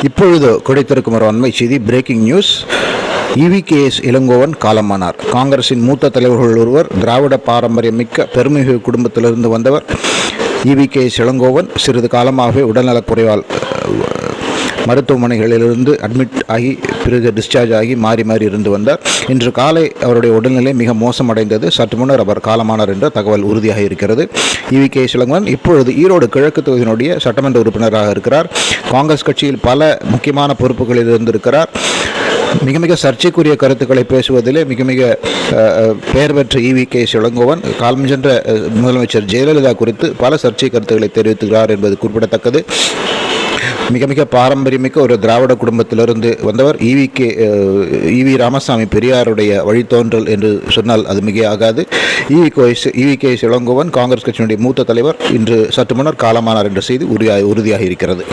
இப்பொழுது கிடைத்திருக்கும் ஒரு அண்மை செய்தி, பிரேக்கிங் நியூஸ். EVKS இளங்கோவன் காலமானார். காங்கிரசின் மூத்த தலைவர்கள் ஒருவர், திராவிட பாரம்பரியமிக்க பெருமிகு குடும்பத்திலிருந்து வந்தவர். EVKS இளங்கோவன் சிறிது காலமாகவே உடல்நலக்குறைவால் மருத்துவமனைகளிலிருந்து அட்மிட் ஆகி பிறகு டிஸ்சார்ஜ் ஆகி மாறி இருந்து வந்தார். இன்று காலை அவருடைய உடல்நிலை மிக மோசமடைந்தது. சற்று முன்னர் அவர் காலமானார் என்ற தகவல் உறுதியாக இருக்கிறது. EVKS இளங்கோவன் இப்பொழுது ஈரோடு கிழக்கு தொகுதியினுடைய சட்டமன்ற உறுப்பினராக இருக்கிறார். காங்கிரஸ் கட்சியில் பல முக்கியமான பொறுப்புகளில் இருந்திருக்கிறார். மிக சர்ச்சைக்குரிய கருத்துக்களை பேசுவதிலே மிக பெயர் பெற்ற EVKS இளங்கோவன் காலம் சென்ற முதலமைச்சர் ஜெயலலிதா குறித்து பல சர்ச்சை கருத்துக்களை தெரிவித்துகிறார் என்பது குறிப்பிடத்தக்கது. மிக பாரம்பரியமிக்க ஒரு திராவிட குடும்பத்திலிருந்து வந்தவர். EV ராமசாமி பெரியாருடைய வழித்தோன்றல் என்று சொன்னால் அது மிக ஆகாது. EVKS இளங்கோவன் காங்கிரஸ் கட்சியினுடைய மூத்த தலைவர் இன்று சற்று முன்னர் காலமானார் என்ற செய்தி உறுதியாக இருக்கிறது.